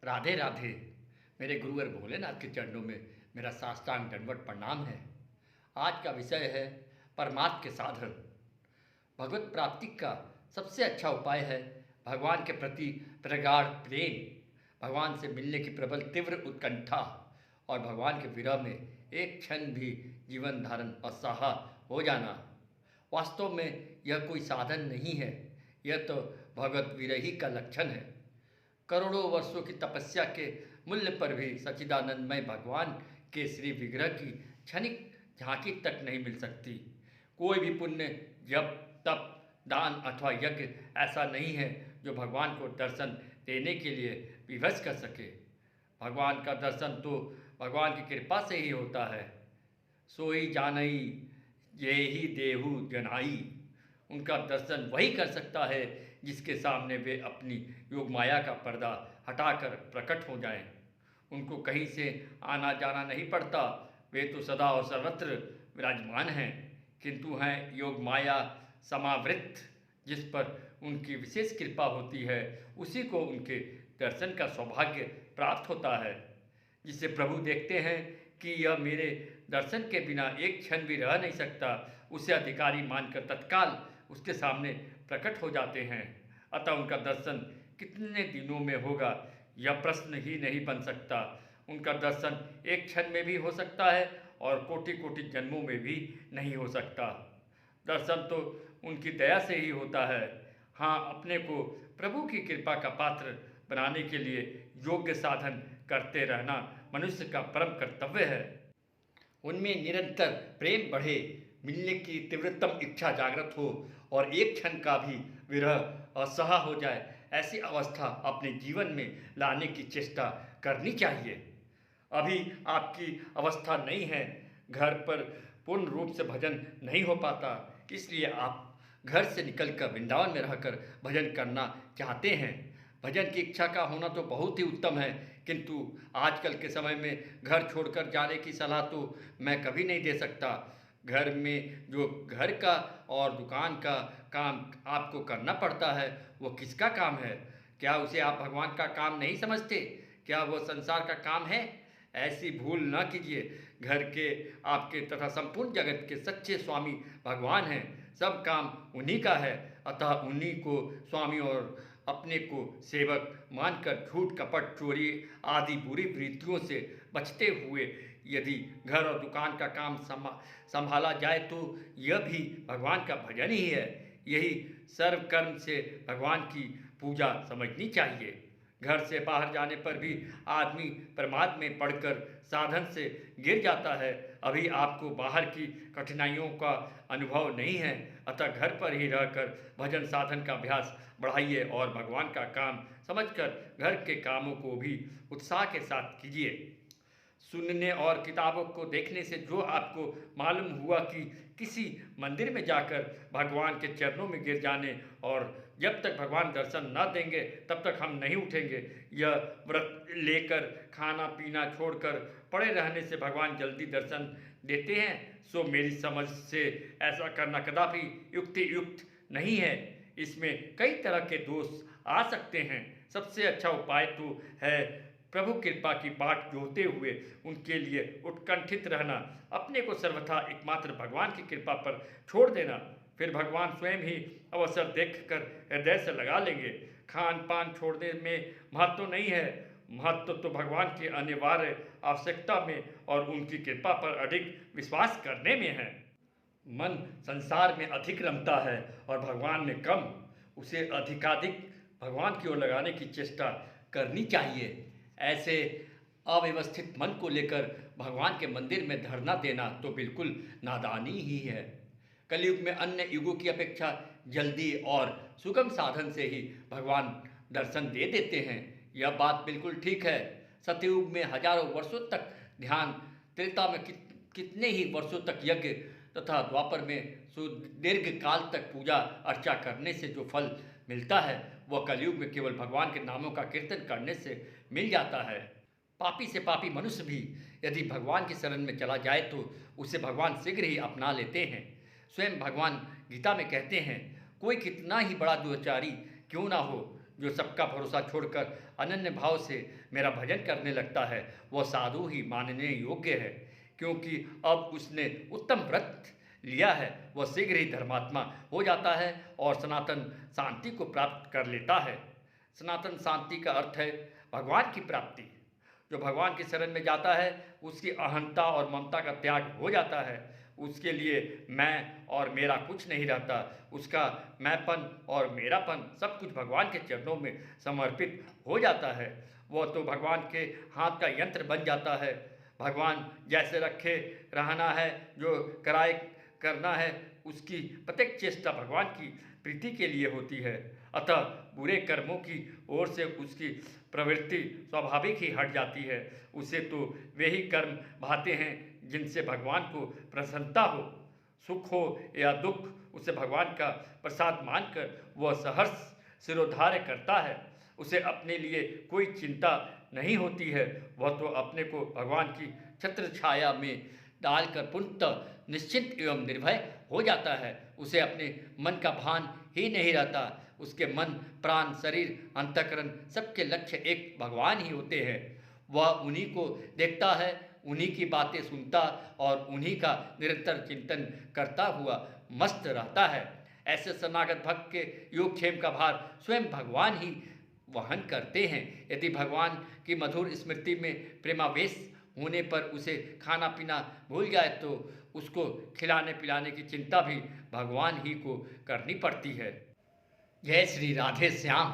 राधे राधे। मेरे गुरुवर भोलेनाथ के चरणों में मेरा साष्टांग दंडवत प्रणाम है। आज का विषय है परमार्थ के साधन। भगवत प्राप्ति का सबसे अच्छा उपाय है भगवान के प्रति प्रगाढ़ प्रेम, भगवान से मिलने की प्रबल तीव्र उत्कंठा और भगवान के विरह में एक क्षण भी जीवन धारण असहा हो जाना। वास्तव में यह कोई साधन नहीं है, यह तो भगवत विरही का लक्षण है। करोड़ों वर्षों की तपस्या के मूल्य पर भी सच्चिदानंदमय भगवान के श्री विग्रह की क्षणिक झांकी तक नहीं मिल सकती। कोई भी पुण्य, जप, तप, दान अथवा यज्ञ ऐसा नहीं है जो भगवान को दर्शन देने के लिए विवश कर सके। भगवान का दर्शन तो भगवान की कृपा से ही होता है। सोई जानई ये ही देहु जनाई। उनका दर्शन वही कर सकता है जिसके सामने वे अपनी योग माया का पर्दा हटाकर प्रकट हो जाएं। उनको कहीं से आना जाना नहीं पड़ता, वे तो सदा और सर्वत्र विराजमान हैं, किंतु हैं योग माया समावृत। जिस पर उनकी विशेष कृपा होती है उसी को उनके दर्शन का सौभाग्य प्राप्त होता है। जिसे प्रभु देखते हैं कि यह मेरे दर्शन के बिना एक क्षण भी रह नहीं सकता, उसे अधिकारी मानकर तत्काल उसके सामने प्रकट हो जाते हैं। अतः उनका दर्शन कितने दिनों में होगा यह प्रश्न ही नहीं बन सकता। उनका दर्शन एक क्षण में भी हो सकता है और कोटि कोटि जन्मों में भी नहीं हो सकता। दर्शन तो उनकी दया से ही होता है। हाँ, अपने को प्रभु की कृपा का पात्र बनाने के लिए योग्य साधन करते रहना मनुष्य का परम कर्तव्य है। उनमें निरंतर प्रेम बढ़े, मिलने की तीव्रतम इच्छा जागृत हो और एक क्षण का भी विरह असहा हो जाए, ऐसी अवस्था अपने जीवन में लाने की चेष्टा करनी चाहिए। अभी आपकी अवस्था नहीं है, घर पर पूर्ण रूप से भजन नहीं हो पाता, इसलिए आप घर से निकलकर वृंदावन में रहकर भजन करना चाहते हैं। भजन की इच्छा का होना तो बहुत ही उत्तम है, किंतु आजकल के समय में घर छोड़कर जाने की सलाह तो मैं कभी नहीं दे सकता। घर में जो घर का और दुकान का काम आपको करना पड़ता है वो किसका काम है? क्या उसे आप भगवान का काम नहीं समझते? क्या वो संसार का काम है? ऐसी भूल न कीजिए। घर के, आपके तथा संपूर्ण जगत के सच्चे स्वामी भगवान हैं। सब काम उन्हीं का है, अतः उन्हीं को स्वामी और अपने को सेवक मानकर झूठ, कपट, चोरी आदि बुरी वृत्तियों से बचते हुए यदि घर और दुकान का काम संभाला जाए तो यह भी भगवान का भजन ही है। यही सर्वकर्म से भगवान की पूजा समझनी चाहिए। घर से बाहर जाने पर भी आदमी प्रमाद में पड़कर साधन से गिर जाता है। अभी आपको बाहर की कठिनाइयों का अनुभव नहीं है, अतः घर पर ही रहकर भजन साधन का अभ्यास बढ़ाइए और भगवान का काम समझकर घर के कामों को भी उत्साह के साथ कीजिए। सुनने और किताबों को देखने से जो आपको मालूम हुआ कि किसी मंदिर में जाकर भगवान के चरणों में गिर जाने और जब तक भगवान दर्शन न देंगे तब तक हम नहीं उठेंगे, यह व्रत लेकर खाना पीना छोड़कर पड़े रहने से भगवान जल्दी दर्शन देते हैं, सो मेरी समझ से ऐसा करना कदापि युक्त नहीं है। इसमें कई तरह के दोष आ सकते हैं। सबसे अच्छा उपाय तो है प्रभु कृपा की बाट जोहते हुए उनके लिए उत्कंठित रहना, अपने को सर्वथा एकमात्र भगवान की कृपा पर छोड़ देना। फिर भगवान स्वयं ही अवसर देखकर हृदय से लगा लेंगे। खान पान छोड़ने में महत्व नहीं है, महत्व तो भगवान की अनिवार्य आवश्यकता में और उनकी कृपा पर अधिक विश्वास करने में है। मन संसार में अधिक रमता है और भगवान में कम। उसे अधिकाधिक भगवान की ओर लगाने की चेष्टा करनी चाहिए। ऐसे अव्यवस्थित मन को लेकर भगवान के मंदिर में धरना देना तो बिल्कुल नादानी ही है। कलयुग में अन्य युगों की अपेक्षा जल्दी और सुगम साधन से ही भगवान दर्शन दे देते हैं, यह बात बिल्कुल ठीक है। सतयुग में हजारों वर्षों तक ध्यान, त्रेता में कितने ही वर्षों तक यज्ञ तथा द्वापर में सुदीर्घ काल तक पूजा अर्चा करने से जो फल मिलता है वह कलयुग में केवल भगवान के नामों का कीर्तन करने से मिल जाता है। पापी से पापी मनुष्य भी यदि भगवान की शरण में चला जाए तो उसे भगवान शीघ्र ही अपना लेते हैं। स्वयं भगवान गीता में कहते हैं, कोई कितना ही बड़ा दुराचारी क्यों ना हो, जो सबका भरोसा छोड़कर अनन्य भाव से मेरा भजन करने लगता है वह साधु ही मानने योग्य है, क्योंकि अब उसने उत्तम व्रत लिया है। वह शीघ्र ही धर्मात्मा हो जाता है और सनातन शांति को प्राप्त कर लेता है। सनातन शांति का अर्थ है भगवान की प्राप्ति। जो भगवान की शरण में जाता है उसकी अहंता और ममता का त्याग हो जाता है। उसके लिए मैं और मेरा कुछ नहीं रहता। उसका मैंपन और मेरापन सब कुछ भगवान के चरणों में समर्पित हो जाता है। वह तो भगवान के हाथ का यंत्र बन जाता है। भगवान जैसे रखे रहना है, जो कराए करना है, उसकी प्रत्येक चेष्टा भगवान की प्रीति के लिए होती है। अतः बुरे कर्मों की ओर से उसकी प्रवृत्ति स्वाभाविक ही हट जाती है। उसे तो वे ही कर्म भाते हैं जिनसे भगवान को प्रसन्नता हो। सुख हो या दुख, उसे भगवान का प्रसाद मानकर वह सहर्ष सिरोधार्य करता है। उसे अपने लिए कोई चिंता नहीं होती है। वह तो अपने को भगवान की छत्र छाया में डालकर पूर्णतः निश्चिंत एवं निर्भय हो जाता है। उसे अपने मन का भान ही नहीं रहता। उसके मन, प्राण, शरीर, अंतःकरण सबके लक्ष्य एक भगवान ही होते हैं। वह उन्हीं को देखता है, उन्हीं की बातें सुनता और उन्हीं का निरंतर चिंतन करता हुआ मस्त रहता है। ऐसे शरणागत भक्त के योगक्षेम का भार स्वयं भगवान ही वहन करते हैं। यदि भगवान की मधुर स्मृति में प्रेमावेश होने पर उसे खाना पीना भूल जाए तो उसको खिलाने पिलाने की चिंता भी भगवान ही को करनी पड़ती है। जय श्री राधे श्याम।